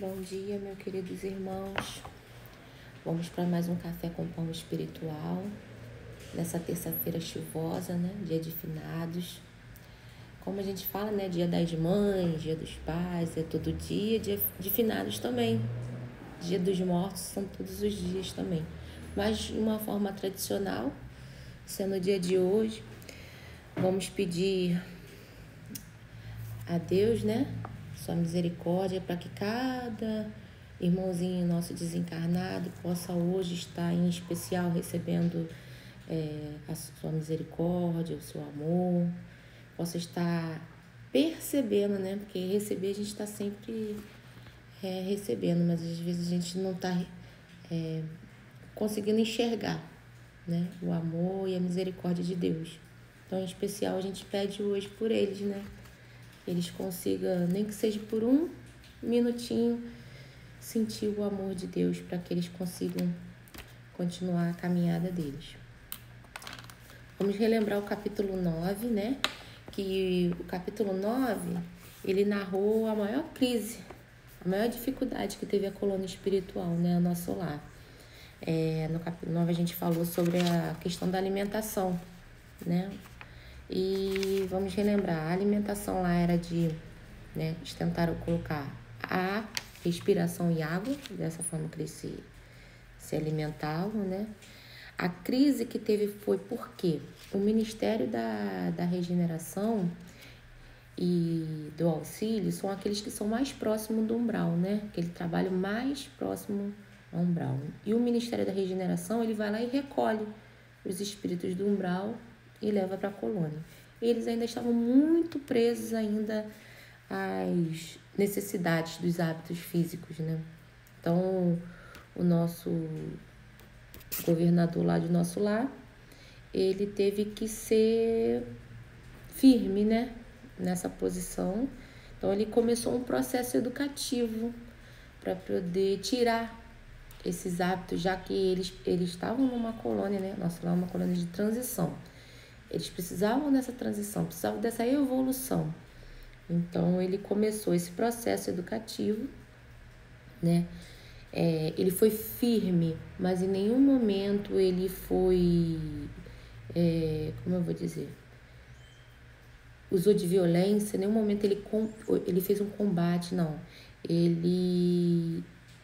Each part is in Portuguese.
Bom dia, meus queridos irmãos. Vamos para mais um café com pão espiritual. Nessa terça-feira chuvosa, né? Dia de finados. Como a gente fala, né? Dia das mães, dia dos pais, é todo dia. Dia de finados também. Dia dos mortos são todos os dias também. Mas de uma forma tradicional, sendo o dia de hoje, vamos pedir a Deus, né? Sua misericórdia para que cada irmãozinho nosso desencarnado possa hoje estar em especial recebendo a sua misericórdia, o seu amor, possa estar percebendo, né? Porque receber a gente está sempre recebendo, mas às vezes a gente não está conseguindo enxergar, né? O amor e a misericórdia de Deus. Então, em especial, a gente pede hoje por eles, né? Eles consigam, nem que seja por um minutinho, sentir o amor de Deus para que eles consigam continuar a caminhada deles. Vamos relembrar o capítulo 9, né? Que o capítulo 9, ele narrou a maior crise, a maior dificuldade que teve a colônia espiritual, né? A nosso lar. No capítulo 9 a gente falou sobre a questão da alimentação, né? E vamos relembrar, a alimentação lá era né, eles tentaram colocar a respiração e água, dessa forma que eles se alimentavam, né? A crise que teve foi porque o Ministério da Regeneração e do Auxílio são aqueles que são mais próximos do umbral, né? Aquele trabalho mais próximo ao umbral. E o Ministério da Regeneração, ele vai lá e recolhe os espíritos do umbral e leva para a colônia. Eles ainda estavam muito presos ainda às necessidades dos hábitos físicos, né? Então, o nosso governador lá de nosso lar, ele teve que ser firme, né? Nessa posição. Então, ele começou um processo educativo para poder tirar esses hábitos, já que eles estavam numa colônia, né? Nosso lar é uma colônia de transição. Eles precisavam dessa transição, precisavam dessa evolução. Então, ele começou esse processo educativo, né? Ele foi firme, mas em nenhum momento ele foi, como eu vou dizer, usou de violência, em nenhum momento ele fez um combate, não. Ele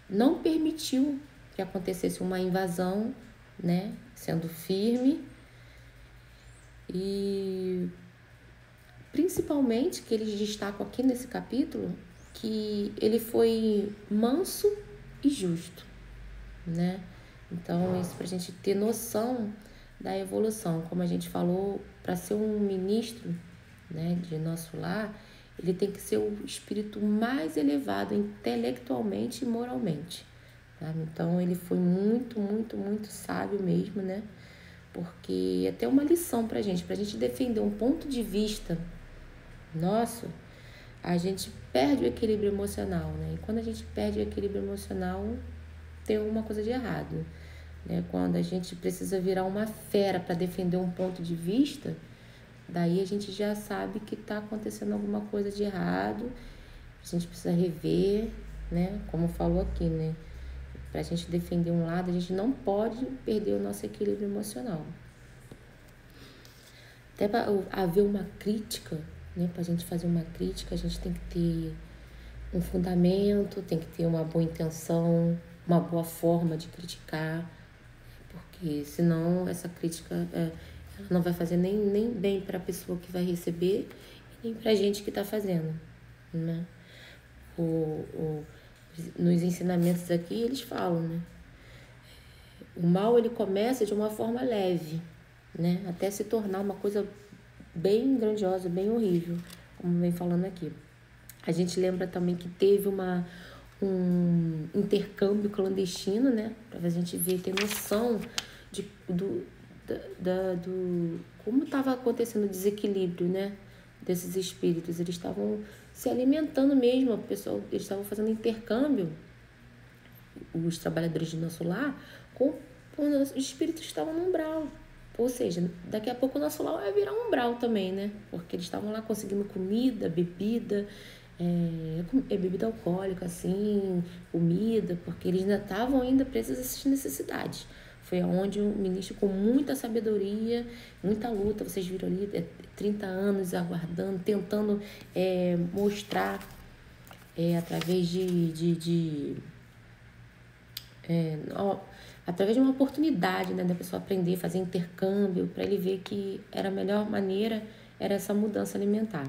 não permitiu que acontecesse uma invasão, né? Sendo firme. E principalmente que eles destacam aqui nesse capítulo que ele foi manso e justo, né? Então, isso pra gente ter noção da evolução. Como a gente falou, para ser um ministro, né, de nosso lar, ele tem que ser o espírito mais elevado intelectualmente e moralmente, tá? Então, ele foi muito, muito, muito sábio mesmo, né? Porque é até uma lição pra gente defender um ponto de vista nosso, a gente perde o equilíbrio emocional, né? E quando a gente perde o equilíbrio emocional, tem alguma coisa de errado, né? Quando a gente precisa virar uma fera para defender um ponto de vista, daí a gente já sabe que está acontecendo alguma coisa de errado, a gente precisa rever, né? Como falou aqui, né? Para a gente defender um lado, a gente não pode perder o nosso equilíbrio emocional. Até para haver uma crítica, né? Para a gente fazer uma crítica, a gente tem que ter um fundamento, tem que ter uma boa intenção, uma boa forma de criticar, porque senão essa crítica ela não vai fazer nem bem para a pessoa que vai receber e nem para a gente que está fazendo, né? Nos ensinamentos aqui eles falam, né? O mal ele começa de uma forma leve, né? Até se tornar uma coisa bem grandiosa, bem horrível, como vem falando aqui. A gente lembra também que teve um intercâmbio clandestino, né? Para a gente ver, ter noção do como estava acontecendo o desequilíbrio, né? Desses espíritos. Eles estavam se alimentando mesmo, eles estavam fazendo intercâmbio, os trabalhadores de nosso lar, com os espíritos que estavam no umbral. Ou seja, daqui a pouco o nosso lar vai virar um umbral também, né? Porque eles estavam lá conseguindo comida, bebida, bebida alcoólica, assim, comida, porque eles ainda estavam ainda presos a essas necessidades. Foi onde o ministro, com muita sabedoria, muita luta, vocês viram ali, 30 anos aguardando, tentando mostrar através através de uma oportunidade, né, da pessoa aprender, fazer intercâmbio, para ele ver que era a melhor maneira, era essa mudança alimentar.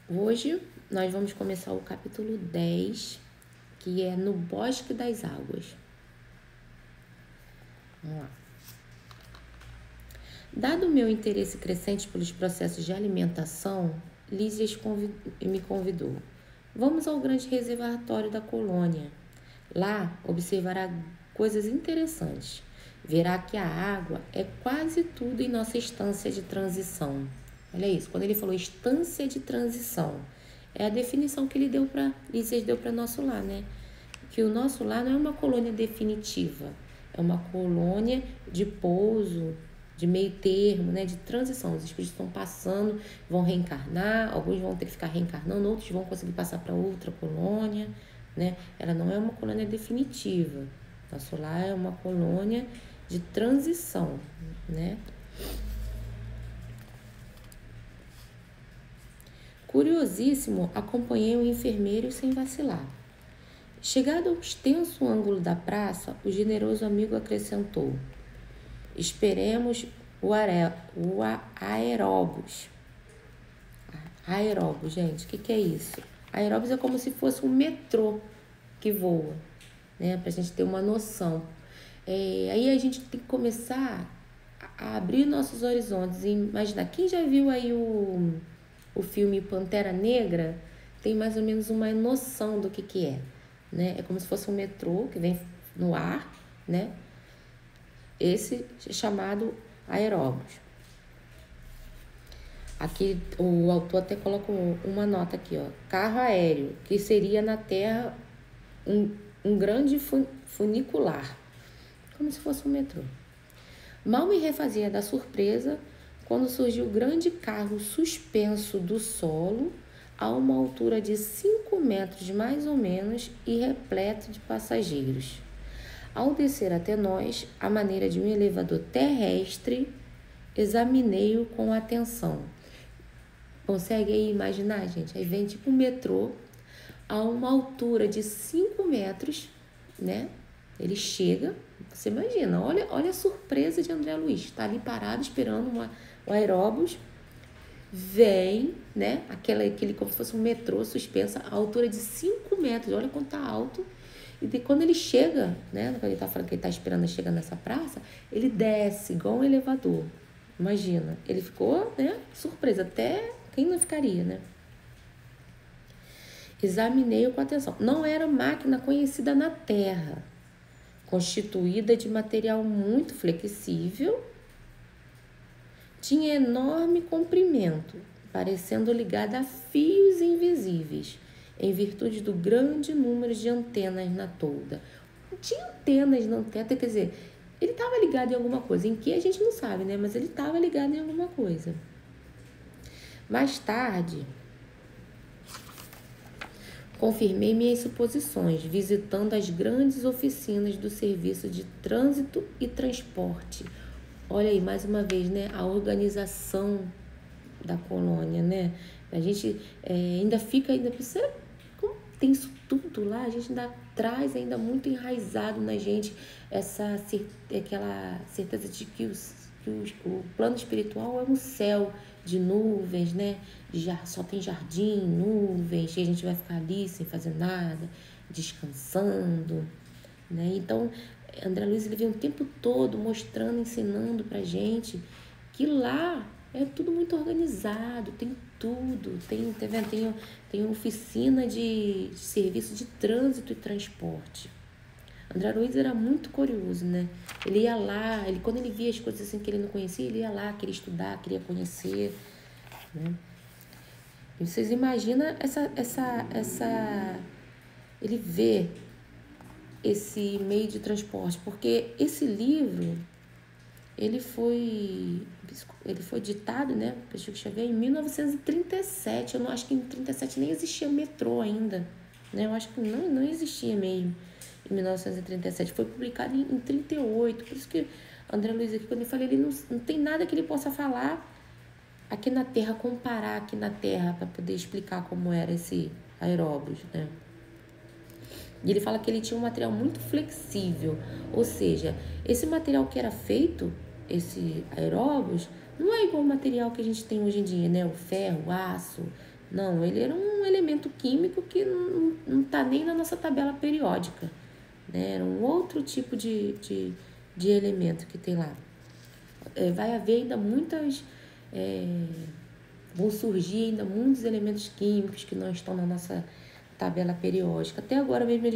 Hoje nós vamos começar o capítulo 10, que é No Bosque das Águas. Vamos lá. Dado o meu interesse crescente pelos processos de alimentação, Lísias me convidou. Vamos ao grande reservatório da colônia. Lá observará coisas interessantes. Verá que a água é quase tudo em nossa estância de transição. Olha isso, quando ele falou estância de transição, é a definição que Lísias deu para nosso lar, né? Que o nosso lar não é uma colônia definitiva, é uma colônia de pouso, de meio termo, né? De transição. Os espíritos estão passando, vão reencarnar, alguns vão ter que ficar reencarnando, outros vão conseguir passar para outra colônia, né? Ela não é uma colônia definitiva. Nosso lar é uma colônia de transição, né? Curiosíssimo, acompanhei o enfermeiro sem vacilar. Chegado ao extenso ângulo da praça, o generoso amigo acrescentou: esperemos o aeróbus. Aeróbus, gente, o que é isso? Aeróbus é como se fosse um metrô que voa, né? Pra gente ter uma noção. Aí a gente tem que começar a abrir nossos horizontes e imaginar. Quem já viu aí o filme Pantera Negra tem mais ou menos uma noção do que é, né? É como se fosse um metrô que vem no ar, né? Esse é chamado aeróbus. Aqui o autor até colocou uma nota aqui, ó. Carro aéreo, que seria na Terra um grande funicular, como se fosse um metrô. Mal me refazia da surpresa quando surgiu o grande carro suspenso do solo a uma altura de 5 metros mais ou menos e repleto de passageiros. Ao descer até nós, à maneira de um elevador terrestre, examinei-o com atenção. Consegue aí imaginar, gente? Aí vem tipo um metrô a uma altura de 5 metros, né? Ele chega, você imagina, olha a surpresa de André Luiz. Está ali parado esperando um aeróbus. Vem, né? Aquele como se fosse um metrô suspenso a altura de 5 metros. Olha quanto tá alto. E quando ele chega, né? Quando ele tá falando que ele tá esperando chegar nessa praça, ele desce igual um elevador. Imagina. Ele ficou, né? Surpreso. Até quem não ficaria, né? Examinei-o com atenção. Não era máquina conhecida na Terra, constituída de material muito flexível, tinha enorme comprimento, parecendo ligada a fios invisíveis, em virtude do grande número de antenas na tolda. Tinha antenas na teta, quer dizer, ele estava ligado em alguma coisa, em que a gente não sabe, né? Mas ele estava ligado em alguma coisa. Mais tarde, confirmei minhas suposições, visitando as grandes oficinas do serviço de trânsito e transporte. Olha aí, mais uma vez, né? A organização da colônia, né? A gente ainda fica, como tem isso tudo lá, a gente ainda traz ainda muito enraizado na gente aquela certeza de que o plano espiritual é um céu de nuvens, né? Só tem jardim, nuvens, e a gente vai ficar ali sem fazer nada, descansando, né? Então, André Luiz, ele vem o tempo todo mostrando, ensinando pra gente que lá é tudo muito organizado, tem tudo, tá vendo? Tem oficina de serviço de trânsito e transporte. André Luiz era muito curioso, né? Ele ia lá, quando ele via as coisas assim que ele não conhecia, ele ia lá, queria estudar, queria conhecer, né? E vocês imaginam ele vê esse meio de transporte, porque esse livro ele foi ditado, né, por Chico Xavier em 1937. Eu não acho que em 37 nem existia metrô ainda, né? Eu acho que não existia mesmo em 1937. Foi publicado em 38. Por isso que André Luiz aqui, quando eu falei, ele não tem nada que ele possa falar aqui na Terra, comparar aqui na Terra para poder explicar como era esse aeróbus, né? E ele fala que ele tinha um material muito flexível, ou seja, esse material que era feito, esse aeróbus, não é igual ao material que a gente tem hoje em dia, né? O ferro, o aço. Não, ele era um elemento químico que não está nem na nossa tabela periódica, né? Era um outro tipo de elemento que tem lá. Vai haver ainda vão surgir ainda muitos elementos químicos que não estão na nossa tabela periódica. Até agora mesmo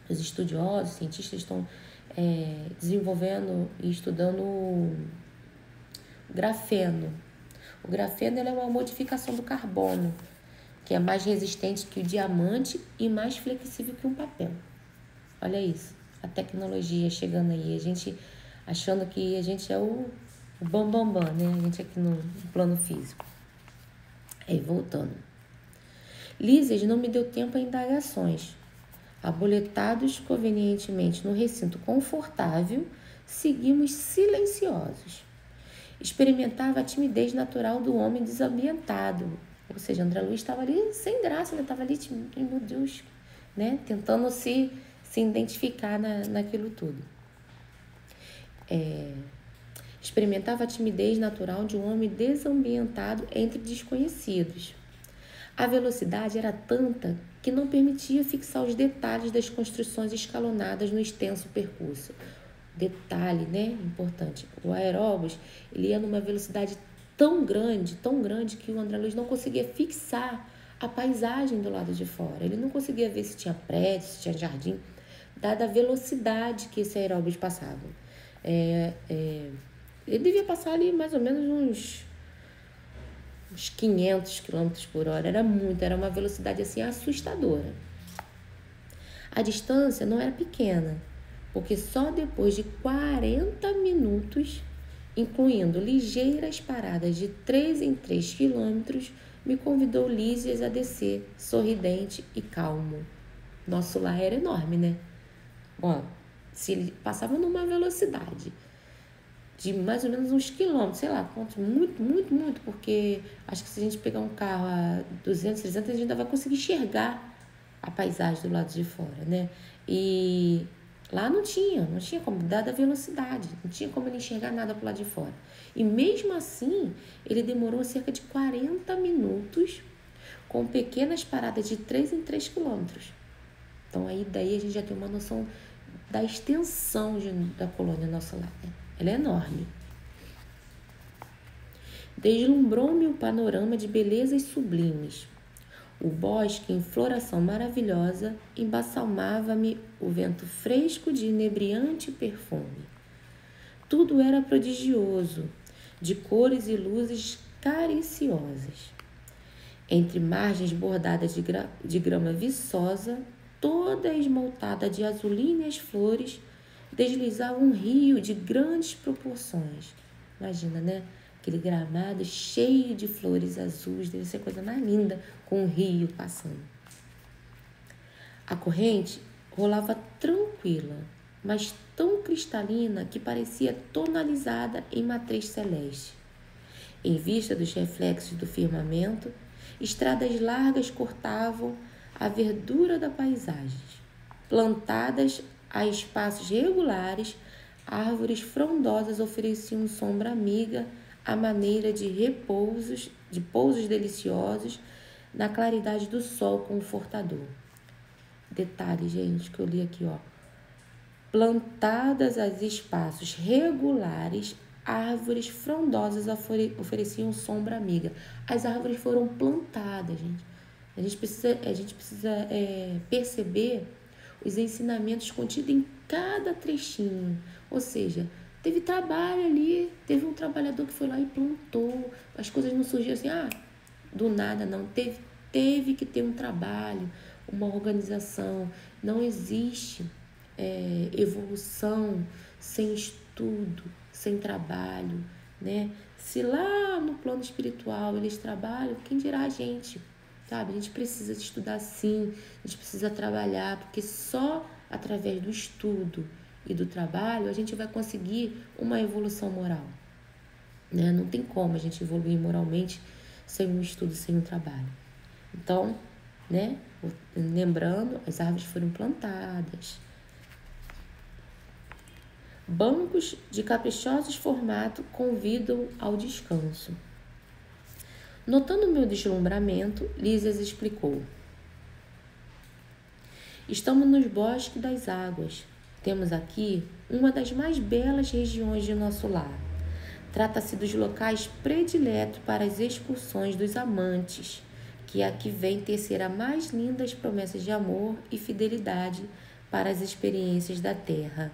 os estudiosos, os cientistas estão desenvolvendo e estudando o grafeno. O grafeno é uma modificação do carbono, que é mais resistente que o diamante e mais flexível que um papel. Olha isso, a tecnologia chegando aí, a gente achando que a gente é o bambambam, né? A gente aqui no plano físico. Aí, voltando. Lísias não me deu tempo a indagações. Aboletados convenientemente no recinto confortável, seguimos silenciosos. Experimentava a timidez natural do homem desambientado. Ou seja, André Luiz estava ali sem graça, né? Estava ali, meu Deus, né? Tentando se identificar naquilo tudo. Experimentava a timidez natural de um homem desambientado entre desconhecidos. A velocidade era tanta que não permitia fixar os detalhes das construções escalonadas no extenso percurso. Detalhe, né? Importante. O aeróbus, ele ia numa velocidade tão grande, que o André Luiz não conseguia fixar a paisagem do lado de fora. Ele não conseguia ver se tinha prédio, se tinha jardim, dada a velocidade que esse aeróbus passava. Ele devia passar ali mais ou menos uns 500 km por hora. Era uma velocidade assim assustadora. A distância não era pequena, porque só depois de 40 minutos, incluindo ligeiras paradas de 3 em 3 quilômetros, me convidou Lísias a descer, sorridente e calmo. Nosso lar era enorme, né? Bom, se ele passava numa velocidade de mais ou menos uns quilômetros, sei lá, muito, porque acho que se a gente pegar um carro a 200, 300, a gente ainda vai conseguir enxergar a paisagem do lado de fora, né? E lá não tinha como, dada a velocidade, não tinha como ele enxergar nada pro lado de fora. E mesmo assim, ele demorou cerca de 40 minutos com pequenas paradas de 3 em 3 quilômetros. Então, daí a gente já tem uma noção da extensão da colônia nossa lá, né? Ela é enorme. Deslumbrou-me o panorama de belezas sublimes. O bosque, em floração maravilhosa, embalsamava-me o vento fresco de inebriante perfume. Tudo era prodigioso, de cores e luzes cariciosas. Entre margens bordadas de grama viçosa, toda esmaltada de azulíneas flores, deslizava um rio de grandes proporções. Imagina, né? Aquele gramado cheio de flores azuis, deve ser a coisa mais linda, com um rio passando. A corrente rolava tranquila, mas tão cristalina que parecia tonalizada em matriz celeste. Em vista dos reflexos do firmamento, estradas largas cortavam a verdura da paisagem. Plantadas a espaços regulares, árvores frondosas ofereciam sombra amiga à maneira de pousos deliciosos na claridade do sol confortador. Detalhe, gente, que eu li aqui, ó. Plantadas a espaços regulares, árvores frondosas ofereciam sombra amiga. As árvores foram plantadas, gente. A gente precisa perceber os ensinamentos contidos em cada trechinho. Ou seja, teve trabalho ali, teve um trabalhador que foi lá e plantou. As coisas não surgiram assim, do nada, não. Teve que ter um trabalho, uma organização. Não existe evolução sem estudo, sem trabalho, né? Se lá no plano espiritual eles trabalham, quem dirá a gente, sabe? A gente precisa de estudar sim, a gente precisa trabalhar, porque só através do estudo e do trabalho a gente vai conseguir uma evolução moral, né? Não tem como a gente evoluir moralmente sem um estudo, sem um trabalho. Então, né? Lembrando, as árvores foram plantadas. Bancos de caprichosos formatos convidam ao descanso. Notando meu deslumbramento, Lísias explicou. Estamos nos bosques das águas. Temos aqui uma das mais belas regiões de nosso lar. Trata-se dos locais prediletos para as excursões dos amantes, que aqui vêm tecer as mais lindas promessas de amor e fidelidade para as experiências da terra,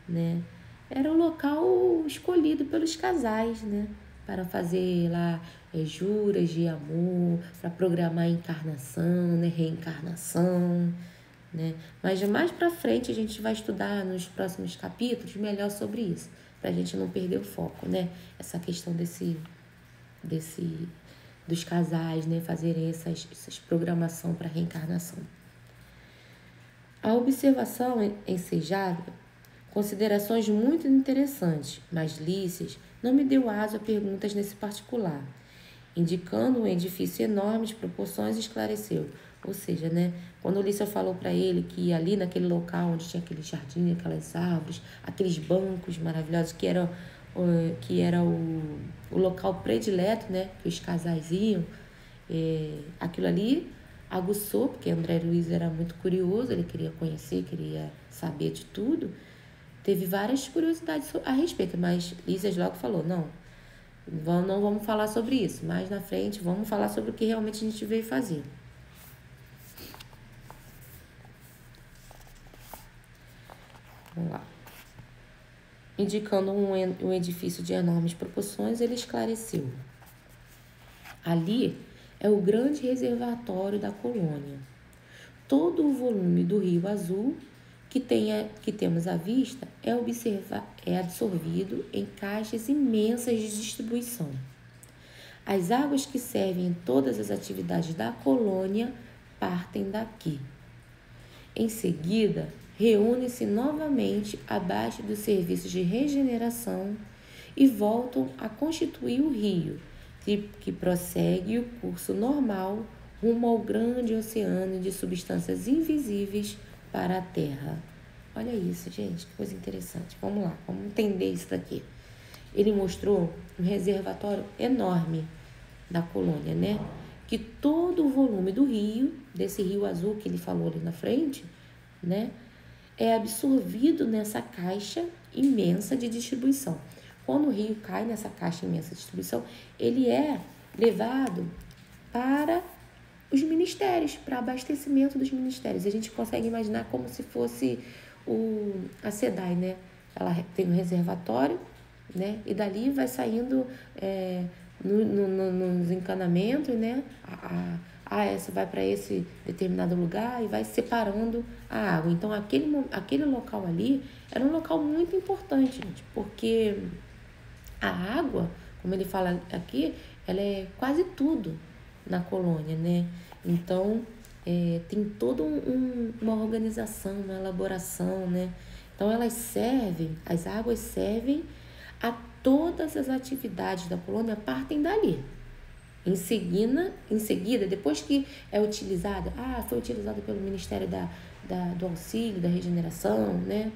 né? Era o local escolhido pelos casais, né? Para fazer lá juras de amor, para programar a encarnação, né? Reencarnação, né? Mas mais para frente a gente vai estudar nos próximos capítulos melhor sobre isso, para a gente não perder o foco, né? Essa questão dos casais, né? Fazerem essas programação para reencarnação. A observação ensejada, considerações muito interessantes, mas Lísias não me deu aso a perguntas nesse particular. Indicando um edifício enorme de proporções, esclareceu. Ou seja, né, quando Lísias falou para ele que ali naquele local onde tinha aquele jardim, aquelas árvores, aqueles bancos maravilhosos, que era o local predileto, né, que os casais iam, aquilo ali aguçou, porque André Luiz era muito curioso, ele queria conhecer, queria saber de tudo. Teve várias curiosidades a respeito, mas Lísias logo falou, não vamos falar sobre isso. Mais na frente, vamos falar sobre o que realmente a gente veio fazer. Vamos lá. Indicando um edifício de enormes proporções, ele esclareceu. Ali é o grande reservatório da colônia. Todo o volume do Rio Azul que temos à vista é absorvido em caixas imensas de distribuição. As águas que servem em todas as atividades da colônia partem daqui. Em seguida, reúnem-se novamente abaixo dos serviços de regeneração e voltam a constituir o rio, que prossegue o curso normal rumo ao grande oceano de substâncias invisíveis para a Terra. Olha isso, gente, que coisa interessante. Vamos lá, vamos entender isso daqui. Ele mostrou um reservatório enorme da colônia, né? Que todo o volume do rio, desse rio azul que ele falou ali na frente, né? É absorvido nessa caixa imensa de distribuição. Quando o rio cai nessa caixa imensa de distribuição, ele é levado para os ministérios, para abastecimento dos ministérios. A gente consegue imaginar como se fosse a SEDAI, né? Ela tem um reservatório, né? E dali vai saindo nos encanamentos, né? Essa vai para esse determinado lugar e vai separando a água. Então, aquele local ali era um local muito importante, gente, porque a água, como ele fala aqui, ela é quase tudo na colônia, né? Então, tem toda uma organização, uma elaboração, né? Então, as águas servem a todas as atividades da colônia, partem dali. Em seguida, depois que é utilizada, foi utilizada pelo Ministério do Auxílio, da Regeneração, né?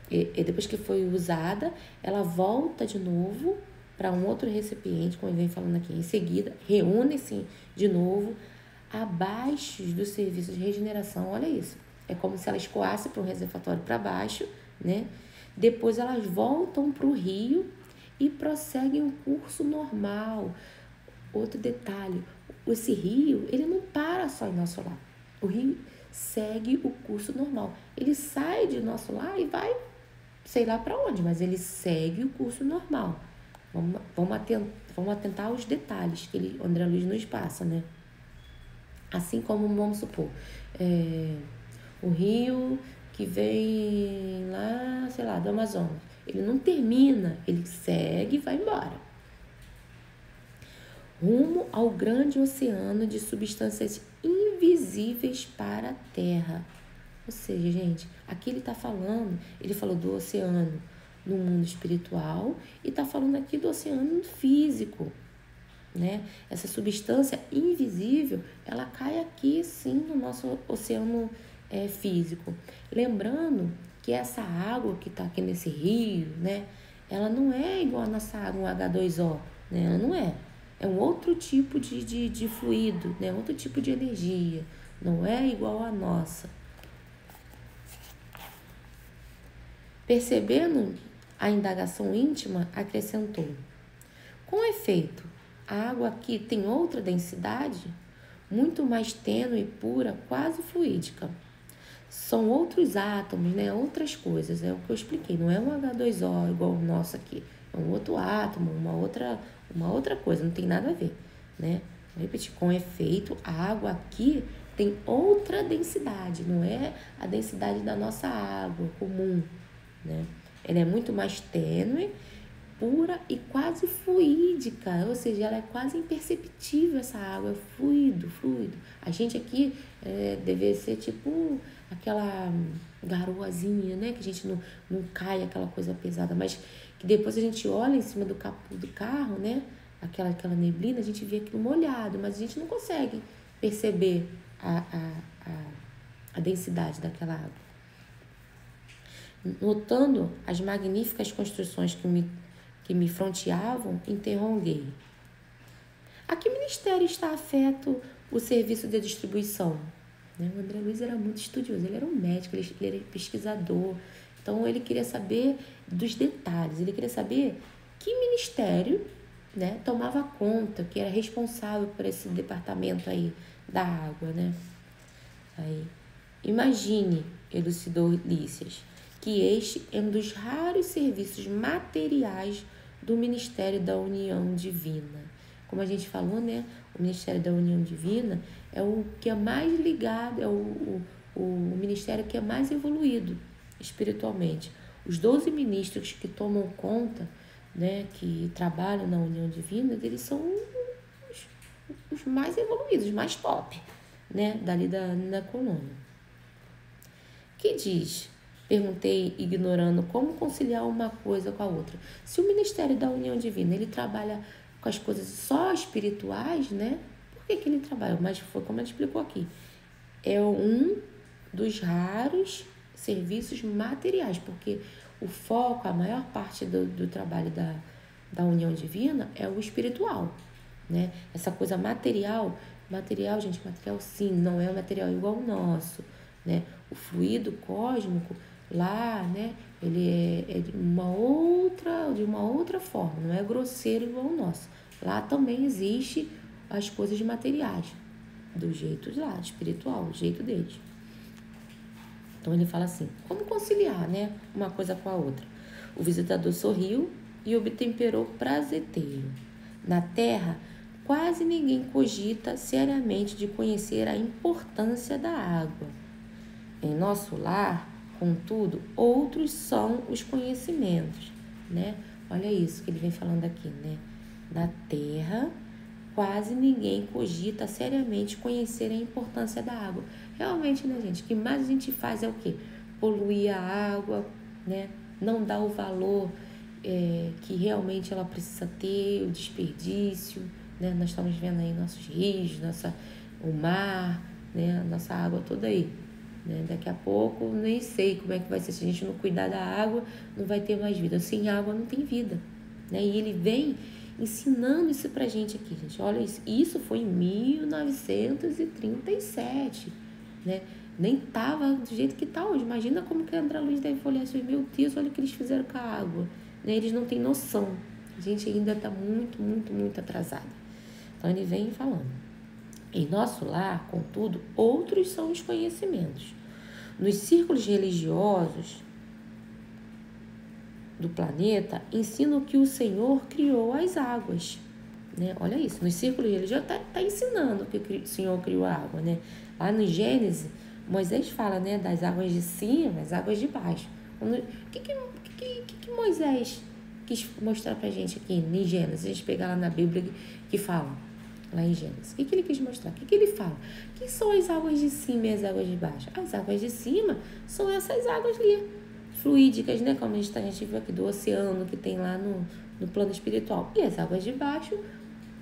E depois que foi usada, ela volta de novo para um outro recipiente, como ele vem falando aqui. Em seguida, reúne-se de novo abaixo dos serviços de regeneração. Olha isso. É como se ela escoasse para um reservatório para baixo, né? Depois elas voltam para o rio e prosseguem o curso normal. Outro detalhe, esse rio, ele não para só em nosso lar. O rio segue o curso normal. Ele sai de nosso lar e vai, sei lá para onde, mas ele segue o curso normal. Vamos atentar aos detalhes que André Luiz nos passa, né? Assim como, vamos supor, o rio que vem lá, sei lá, do Amazonas. ele não termina, ele segue e vai embora. Rumo ao grande oceano de substâncias invisíveis para a Terra. Ou seja, gente, aqui ele está falando, ele falou do oceano no mundo espiritual e está falando aqui do oceano físico, né? Essa substância invisível, ela cai aqui sim no nosso oceano físico. Lembrando que essa água que está aqui nesse rio, né? Ela não é igual a nossa água, um H2O, né? Ela não é. É um outro tipo de fluido, né? Outro tipo de energia. Não é igual a nossa. Percebendo a indagação íntima, acrescentou: com efeito, a água aqui tem outra densidade, muito mais tênue e pura, quase fluídica. São outros átomos, né? Outras coisas, é o que eu expliquei. Não é um H2O igual o nosso aqui. É um outro átomo, uma outra coisa, não tem nada a ver, né? Vou repetir, com efeito, a água aqui tem outra densidade, não é a densidade da nossa água comum, né? Ela é muito mais tênue, pura e quase fluídica, ou seja, ela é quase imperceptível, essa água, é fluido. A gente aqui deve ser tipo aquela garoazinha, né? Que a gente não cai aquela coisa pesada, mas que depois a gente olha em cima do capô do carro, né? Aquela neblina, a gente vê aquilo molhado, mas a gente não consegue perceber a densidade daquela água. Notando as magníficas construções que me fronteavam, interroguei: a que ministério está afeto o serviço de distribuição? O André Luiz era muito estudioso, ele era um médico, ele era pesquisador, então ele queria saber dos detalhes, ele queria saber que ministério, né, tomava conta, que era responsável por esse departamento aí da água, né? Aí, imagine, elucidou Lícias, que este é um dos raros serviços materiais do Ministério da União Divina. Como a gente falou, né? O Ministério da União Divina é o que é mais ligado, é o ministério que é mais evoluído espiritualmente. Os 12 ministros que tomam conta, né, que trabalham na União Divina, eles são os mais evoluídos, os mais top, né, dali da colônia. Que diz? Perguntei, ignorando como conciliar uma coisa com a outra. Se o Ministério da União Divina, ele trabalha com as coisas só espirituais, né? Por que ele trabalha? Mas foi como ele explicou aqui. É um dos raros serviços materiais, porque o foco, a maior parte do trabalho da União Divina é o espiritual, né? Essa coisa material, gente, material sim, não é um material igual ao nosso, né? O fluido cósmico lá, né, ele é de uma outra forma, não é grosseiro igual ao nosso. Lá também existe as coisas materiais, do jeito lá, espiritual, do jeito deles. Então ele fala assim: como conciliar, né, uma coisa com a outra? O visitador sorriu e obtemperou prazeteiro. Na Terra, quase ninguém cogita seriamente de conhecer a importância da água. Em nosso lar, contudo, outros são os conhecimentos, né? Olha isso que ele vem falando aqui, né? Na Terra, quase ninguém cogita seriamente conhecer a importância da água. Realmente, né, gente? O que mais a gente faz é o quê? Poluir a água, né? Não dar o valor que realmente ela precisa ter, o desperdício, né? Nós estamos vendo aí nossos rios, o mar, né? A nossa água toda aí. Né? Daqui a pouco, nem sei como é que vai ser. Se a gente não cuidar da água, não vai ter mais vida. Sem água não tem vida, né? E ele vem ensinando isso pra gente aqui, gente. Olha isso. Isso foi em 1937, né? Nem tava do jeito que tá hoje. Imagina como que a André Luiz deve olhar assim: meu Deus, olha o que eles fizeram com a água, né? Eles não têm noção. A gente ainda tá muito, muito, muito atrasado. Então ele vem falando: em nosso lar, contudo, outros são os conhecimentos. Nos círculos religiosos do planeta, ensinam que o Senhor criou as águas, né? Olha isso, nos círculos religiosos está ensinando que o Senhor criou a água, né? Lá no Gênesis, Moisés fala, né, das águas de cima, das águas de baixo. O que Moisés quis mostrar pra gente aqui em Gênesis? A gente pegar lá na Bíblia que fala, lá em Gênesis. O que ele quis mostrar? O que ele fala? O que são as águas de cima e as águas de baixo? As águas de cima são essas águas ali, fluídicas, né? Como a gente viu aqui do oceano que tem lá no plano espiritual. E as águas de baixo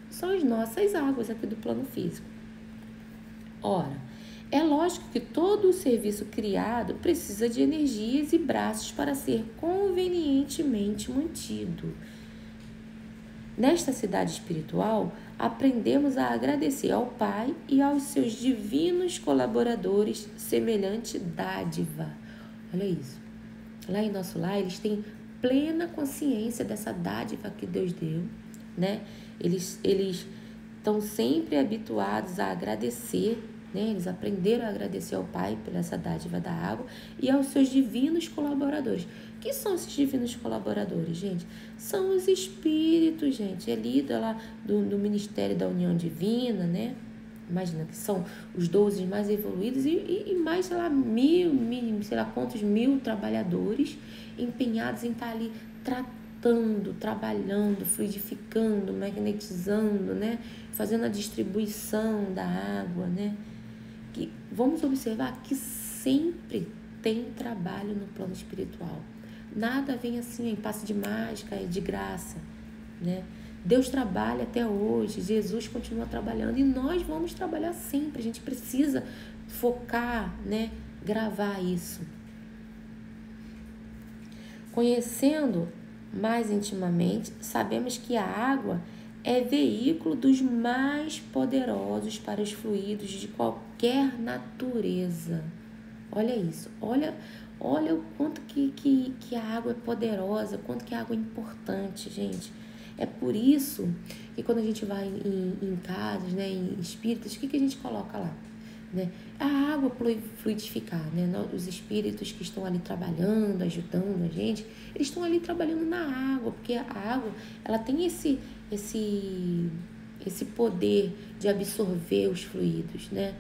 são as nossas águas aqui do plano físico. Ora, é lógico que todo o serviço criado precisa de energias e braços para ser convenientemente mantido. Nesta cidade espiritual, aprendemos a agradecer ao Pai e aos seus divinos colaboradores semelhante dádiva. Olha isso. Lá em nosso lar, eles têm plena consciência dessa dádiva que Deus deu, né? Eles estão sempre habituados a agradecer, né? Eles aprenderam a agradecer ao Pai por essa dádiva da água e aos seus divinos colaboradores. O que são esses divinos colaboradores, gente? São os espíritos, gente, ali do Ministério da União Divina, né? Imagina que são os 12 mais evoluídos e mais, sei lá, sei lá quantos mil trabalhadores empenhados em estar ali tratando, trabalhando, fluidificando, magnetizando, né? Fazendo a distribuição da água, né? Que vamos observar que sempre tem trabalho no plano espiritual. Nada vem assim em passe de mágica e de graça, né? Deus trabalha até hoje, Jesus continua trabalhando e nós vamos trabalhar sempre. A gente precisa focar, né? Gravar isso. Conhecendo mais intimamente, sabemos que a água é veículo dos mais poderosos para os fluidos de qualquer natureza. Olha isso, olha o quanto que a água é poderosa, quanto que a água é importante, gente. É por isso que quando a gente vai em casas, né, em espíritas, o que a gente coloca lá? Né? A água fluidificar, né? Os espíritos que estão ali trabalhando, ajudando a gente, eles estão ali trabalhando na água, porque a água, ela tem esse poder de absorver os fluidos, né?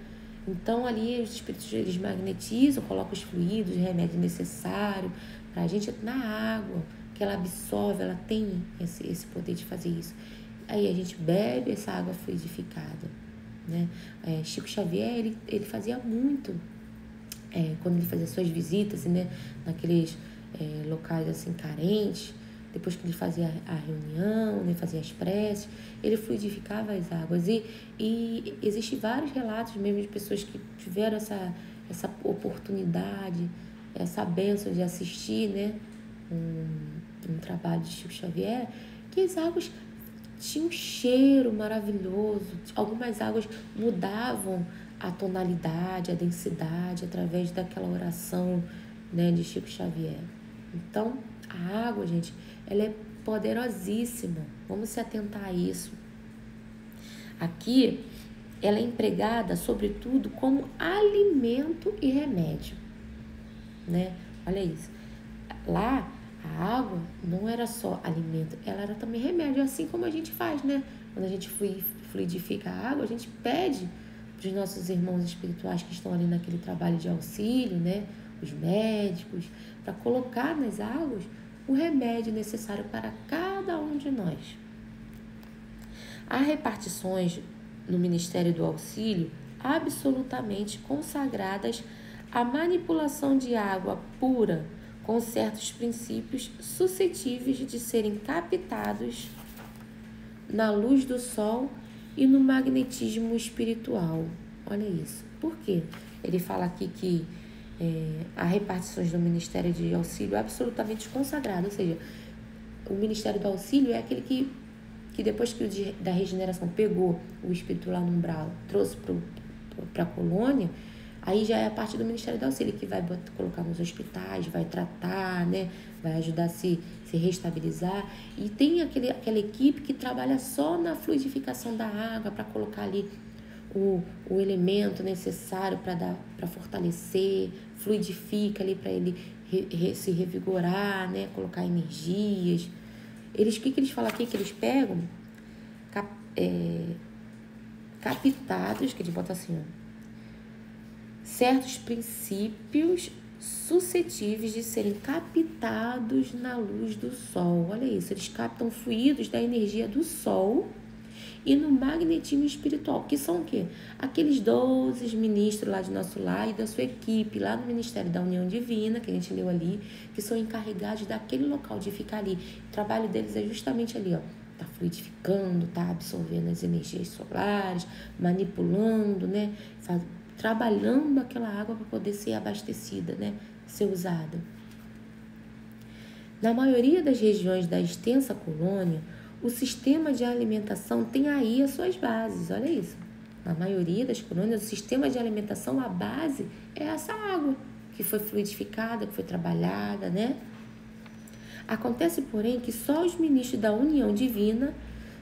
Então ali os espíritos, eles magnetizam, colocam os fluidos, o remédio necessário para a gente na água, que ela absorve, ela tem esse poder de fazer isso. Aí a gente bebe essa água fluidificada, né? Chico Xavier, ele fazia muito, quando ele fazia suas visitas, né, naqueles locais assim carentes, depois que ele fazia a reunião, né, fazia as preces, ele fluidificava as águas. E existem vários relatos mesmo de pessoas que tiveram essa oportunidade, essa bênção de assistir, né, um trabalho de Chico Xavier, que as águas tinham um cheiro maravilhoso. Algumas águas mudavam a tonalidade, a densidade, através daquela oração, né, de Chico Xavier. Então, a água, gente, ela é poderosíssima. Vamos se atentar a isso. Aqui, ela é empregada, sobretudo, como alimento e remédio, né? Olha isso. Lá, a água não era só alimento, ela era também remédio, assim como a gente faz, né? Quando a gente fluidifica a água, a gente pede para os nossos irmãos espirituais que estão ali naquele trabalho de auxílio, né? Os médicos, para colocar nas águas o remédio necessário para cada um de nós. Há repartições no Ministério do Auxílio absolutamente consagradas à manipulação de água pura com certos princípios suscetíveis de serem captados na luz do sol e no magnetismo espiritual. Olha isso. Por quê? Ele fala aqui que há repartições do Ministério de Auxílio absolutamente consagrado, ou seja, o Ministério do Auxílio é aquele que depois que da regeneração pegou o espírito lá no umbral, trouxe para a colônia, aí já é a parte do Ministério do Auxílio que vai colocar nos hospitais, vai tratar, né? Vai ajudar a se reestabilizar. E tem aquela equipe que trabalha só na fluidificação da água, para colocar ali o elemento necessário para fortalecer, fluidifica ali para ele se revigorar, né? Colocar energias. O que eles falam aqui? Que eles pegam captados, que eles botam assim, ó, certos princípios suscetíveis de serem captados na luz do Sol. Olha isso, eles captam fluidos da energia do Sol e no magnetismo espiritual, que são o quê? Aqueles 12 ministros lá de nosso lar e da sua equipe lá no Ministério da União Divina, que a gente leu ali, que são encarregados daquele local, de ficar ali. O trabalho deles é justamente ali, ó, tá fluidificando, tá absorvendo as energias solares, manipulando, né, trabalhando aquela água para poder ser abastecida, né, ser usada. Na maioria das regiões da extensa colônia, o sistema de alimentação tem aí as suas bases, olha isso. Na maioria das colônias, o sistema de alimentação, a base é essa água que foi fluidificada, que foi trabalhada, né? Acontece, porém, que só os ministros da união divina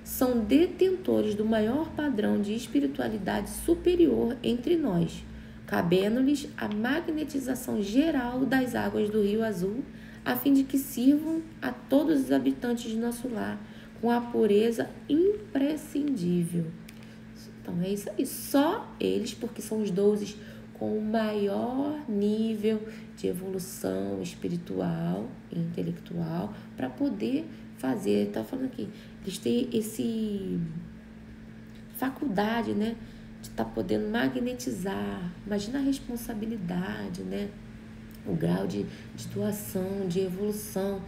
são detentores do maior padrão de espiritualidade superior entre nós, cabendo-lhes a magnetização geral das águas do Rio Azul, a fim de que sirvam a todos os habitantes de nosso lar, com a pureza imprescindível. Então é isso aí, só eles, porque são os 12 com o maior nível de evolução espiritual e intelectual para poder fazer, tá falando aqui, eles têm esse faculdade, né, de estar podendo magnetizar. Imagina a responsabilidade, né, o grau de doação, de evolução,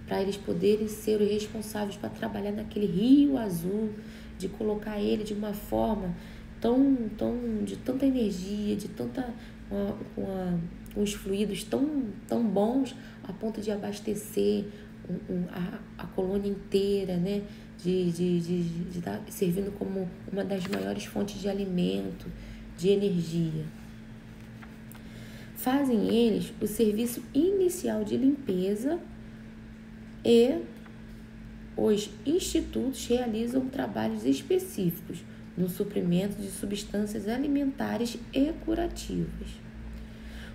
para eles poderem ser os responsáveis para trabalhar naquele rio azul, de colocar ele de uma forma de tanta energia, de tanta com os fluidos tão bons, a ponto de abastecer a colônia inteira, né? De estar servindo como uma das maiores fontes de alimento, de energia. Fazem eles o serviço inicial de limpeza e os institutos realizam trabalhos específicos no suprimento de substâncias alimentares e curativas.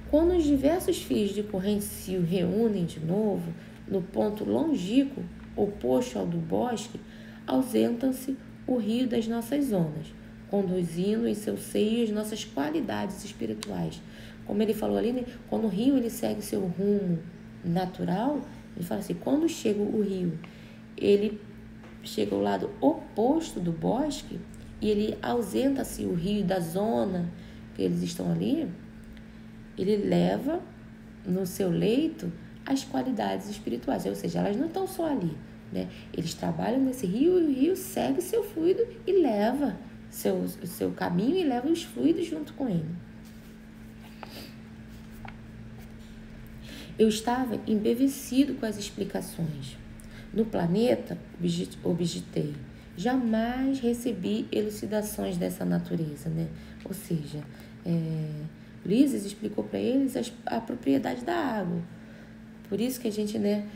Quando os diversos fios de corrente se reúnem de novo no ponto longínquo oposto ao do bosque, ausentam-se o rio das nossas zonas, conduzindo em seu seio as nossas qualidades espirituais. Como ele falou ali, né? Quando o rio ele segue seu rumo natural, ele fala assim, quando chega o rio, ele chega ao lado oposto do bosque e ele ausenta-se o rio da zona que eles estão ali, ele leva no seu leito as qualidades espirituais, ou seja, elas não estão só ali, né? Eles trabalham nesse rio e o rio segue seu fluido e leva seu caminho e leva os fluidos junto com ele. Eu estava embevecido com as explicações. No planeta, objetei, jamais recebi elucidações dessa natureza, né? Ou seja, Ulisses explicou para eles a propriedade da água. Por isso que a gente, né,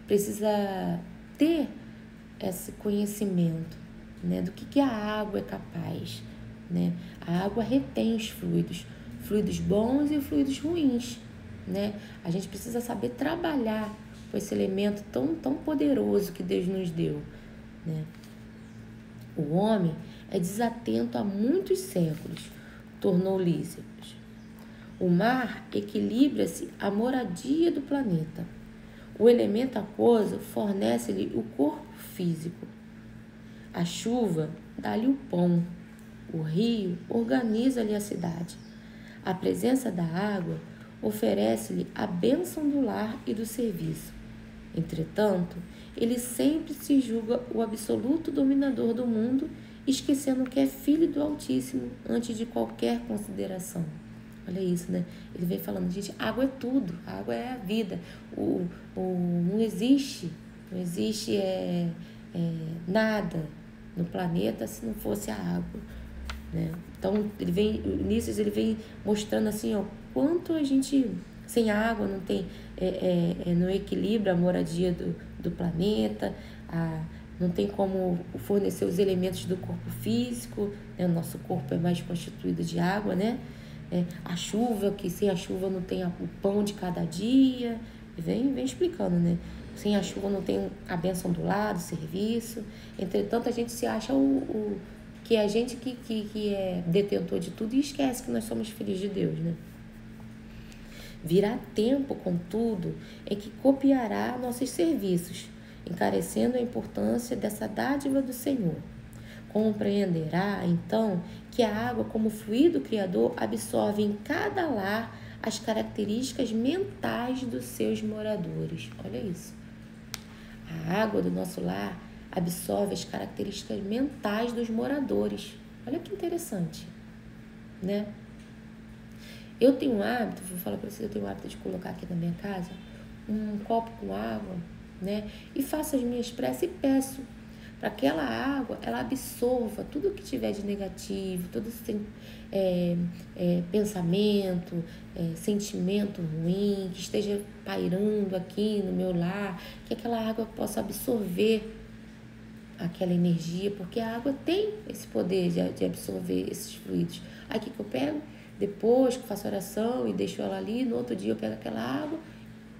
precisa ter esse conhecimento, né, do que a água é capaz, né? A água retém os fluidos bons e fluidos ruins, né? A gente precisa saber trabalhar com esse elemento tão poderoso que Deus nos deu, né? O homem é desatento há muitos séculos, tornou Lísias. O mar equilibra-se à moradia do planeta. O elemento aquoso fornece-lhe o corpo físico. A chuva dá-lhe o pão. O rio organiza-lhe a cidade. A presença da água oferece-lhe a bênção do lar e do serviço. Entretanto, ele sempre se julga o absoluto dominador do mundo, esquecendo que é filho do Altíssimo antes de qualquer consideração. Olha isso, né? Ele vem falando, gente, água é tudo, a água é a vida. Não existe nada no planeta se não fosse a água, né? Então, ele vem mostrando assim, ó, quanto a gente, sem água, não tem, não equilibra a moradia do planeta, não tem como fornecer os elementos do corpo físico, né? O nosso corpo é mais constituído de água, né? A chuva, que sem a chuva não tem o pão de cada dia, vem explicando, né? Sem a chuva não tem a bênção do lar, do serviço. Entretanto, a gente se acha que é a gente que é detentor de tudo e esquece que nós somos filhos de Deus, né? Virá tempo, contudo, em que copiará nossos serviços, encarecendo a importância dessa dádiva do Senhor. Compreenderá, então, que a água, como fluido criador, absorve em cada lar as características mentais dos seus moradores. Olha isso. A água do nosso lar absorve as características mentais dos moradores. Olha que interessante, né? Eu tenho um hábito, vou falar para vocês, eu tenho o hábito de colocar aqui na minha casa um copo com água, né? E faço as minhas preces e peço para que aquela água, ela absorva tudo que tiver de negativo, todo esse pensamento, sentimento ruim, que esteja pairando aqui no meu lar, que aquela água possa absorver aquela energia, porque a água tem esse poder de absorver esses fluidos. Aí o que eu pego? Depois que eu faço oração e deixo ela ali, no outro dia eu pego aquela água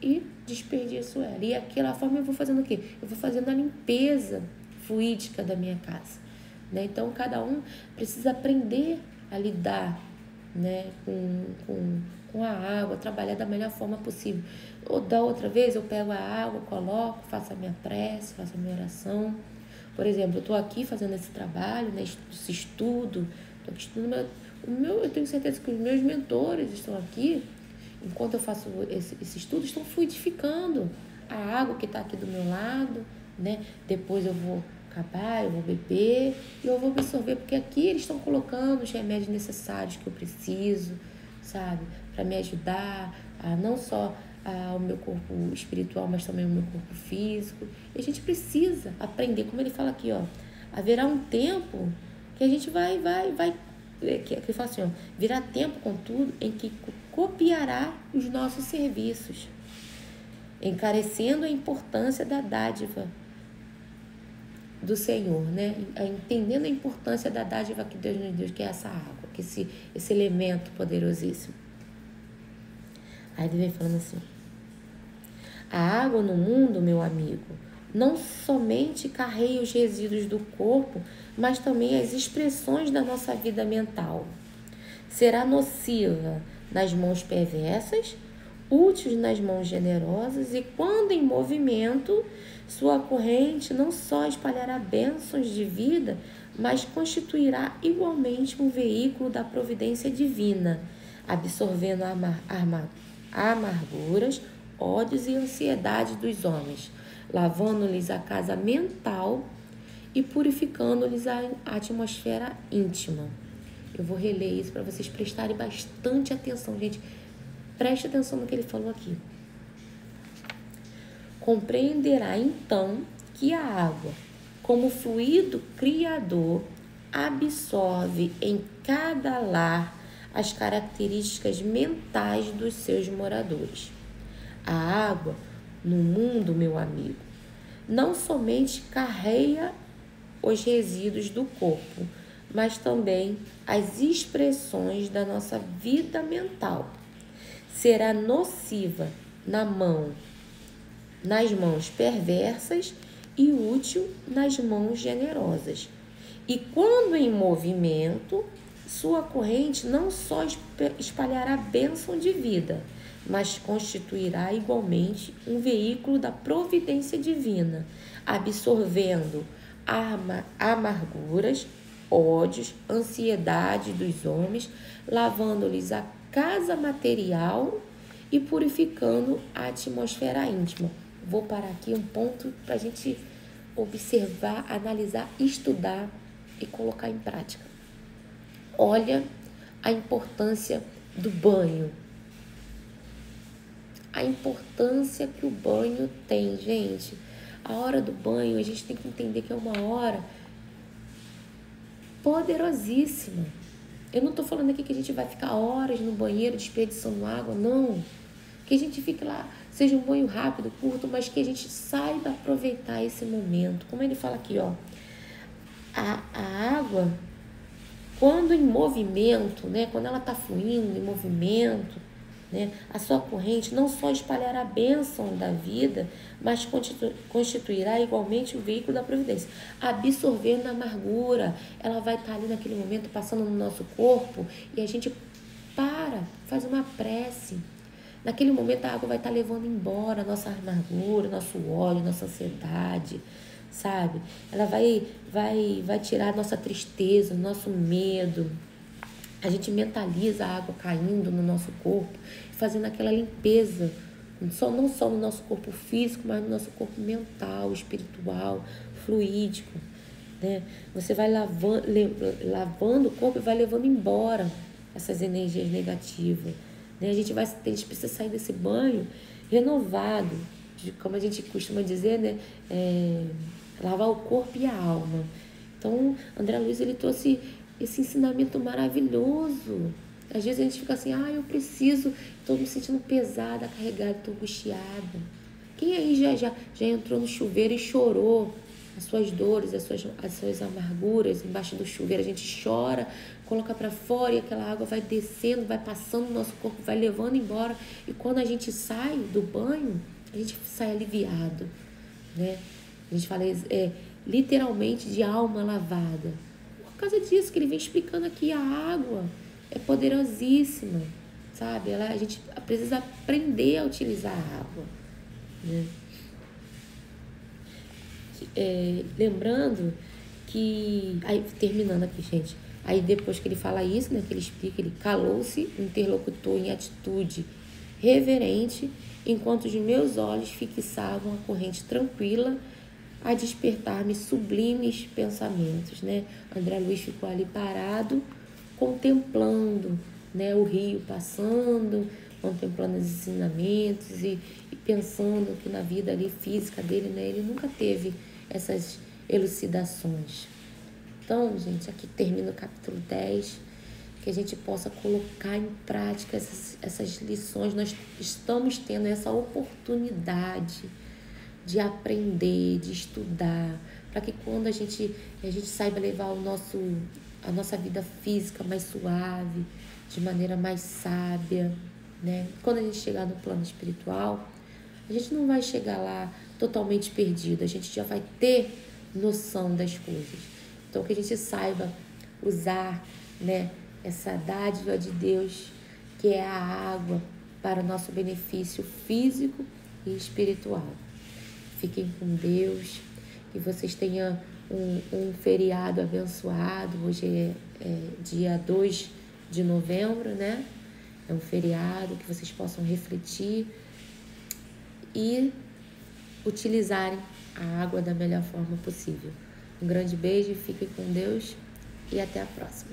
e desperdiço ela. E daquela forma eu vou fazendo o quê? Eu vou fazendo a limpeza fluídica da minha casa, né? Então, cada um precisa aprender a lidar, né, com a água, trabalhar da melhor forma possível. Ou da outra vez eu pego a água, coloco, faço a minha prece, faço a minha oração. Por exemplo, eu estou aqui fazendo esse trabalho, né, esse estudo, estou aqui estudando eu tenho certeza que os meus mentores estão aqui, enquanto eu faço esse estudo, estão fluidificando a água que está aqui do meu lado, né? Depois eu vou acabar, eu vou beber e eu vou absorver, porque aqui eles estão colocando os remédios necessários que eu preciso, sabe? Para me ajudar a não só ao meu corpo espiritual, mas também ao meu corpo físico. E a gente precisa aprender, como ele fala aqui, ó, haverá um tempo que a gente vai que fala assim, ó, virá tempo, contudo, em que copiará os nossos serviços, encarecendo a importância da dádiva do Senhor, né? Entendendo a importância da dádiva que Deus nos deu, que é essa água, que esse elemento poderosíssimo. Aí ele vem falando assim: a água no mundo, meu amigo, não somente carrega os resíduos do corpo, mas também as expressões da nossa vida mental. Será nociva nas mãos perversas, útil nas mãos generosas, e quando em movimento, sua corrente não só espalhará bênçãos de vida, mas constituirá igualmente um veículo da providência divina, absorvendo amarguras, ódios e ansiedades dos homens, lavando-lhes a casa mental e purificando-lhes a atmosfera íntima. Eu vou reler isso para vocês prestarem bastante atenção, gente. Preste atenção no que ele falou aqui. Compreenderá então que a água, como fluido criador, absorve em cada lar as características mentais dos seus moradores. A água, no mundo, meu amigo, não somente carrega os resíduos do corpo, mas também as expressões da nossa vida mental. Será nociva nas mãos perversas e útil nas mãos generosas. E quando em movimento, sua corrente não só espalhará bênção de vida, mas constituirá igualmente um veículo da providência divina, absorvendo amarguras, ódios, ansiedade dos homens, lavando-lhes a casa material e purificando a atmosfera íntima. Vou parar aqui um ponto para a gente observar, analisar, estudar e colocar em prática. Olha a importância do banho. A importância que o banho tem, gente. A hora do banho, a gente tem que entender que é uma hora poderosíssima. Eu não estou falando aqui que a gente vai ficar horas no banheiro desperdiçando água, não. Que a gente fique lá, seja um banho rápido, curto, mas que a gente saiba aproveitar esse momento. Como ele fala aqui, ó, a água, quando em movimento, né, quando ela está fluindo em movimento, né, a sua corrente não só espalhará a bênção da vida, mas constituirá igualmente o veículo da providência, absorvendo a amargura. Ela vai estar ali naquele momento passando no nosso corpo e a gente faz uma prece, Naquele momento a água vai estar levando embora a nossa amargura, nosso ódio, nossa ansiedade, sabe? Ela vai tirar a nossa tristeza, o nosso medo. A gente mentaliza a água caindo no nosso corpo, fazendo aquela limpeza, não só no nosso corpo físico, mas no nosso corpo mental, espiritual, fluídico, né? Você vai lavando o corpo e vai levando embora essas energias negativas, né? A gente precisa sair desse banho renovado, como a gente costuma dizer, né? Lavar o corpo e a alma. Então, André Luiz, ele trouxe esse ensinamento maravilhoso. Às vezes a gente fica assim, eu preciso, estou me sentindo pesada, carregada, estou angustiada. Quem aí já entrou no chuveiro e chorou as suas dores, as suas amarguras embaixo do chuveiro? A gente chora, coloca para fora e aquela água vai descendo, vai passando no nosso corpo, vai levando embora. E quando a gente sai do banho, a gente sai aliviado, né? A gente fala literalmente de alma lavada. Por causa disso que ele vem explicando aqui, a água é poderosíssima, sabe? A gente precisa aprender a utilizar a água, né? Lembrando que, aí terminando aqui, gente, aí depois que ele fala isso, né, que ele explica, ele calou-se, o interlocutor em atitude reverente, enquanto os meus olhos fixavam a corrente tranquila a despertar-me sublimes pensamentos, né? André Luiz ficou ali parado, contemplando, né, o rio passando, contemplando os ensinamentos e pensando que na vida ali física dele, né, ele nunca teve essas elucidações. Então, gente, aqui termina o capítulo 10, que a gente possa colocar em prática essas lições. Nós estamos tendo essa oportunidade de aprender, de estudar, para que quando a gente saiba levar a nossa vida física mais suave, de maneira mais sábia, né? Quando a gente chegar no plano espiritual, a gente não vai chegar lá totalmente perdido, a gente já vai ter noção das coisas. Então, que a gente saiba usar, né, essa dádiva de Deus, que é a água, para o nosso benefício físico e espiritual. Fiquem com Deus, que vocês tenham um feriado abençoado. Hoje é dia 2 de novembro, né? É um feriado, que vocês possam refletir e utilizarem a água da melhor forma possível. Um grande beijo, fiquem com Deus e até a próxima.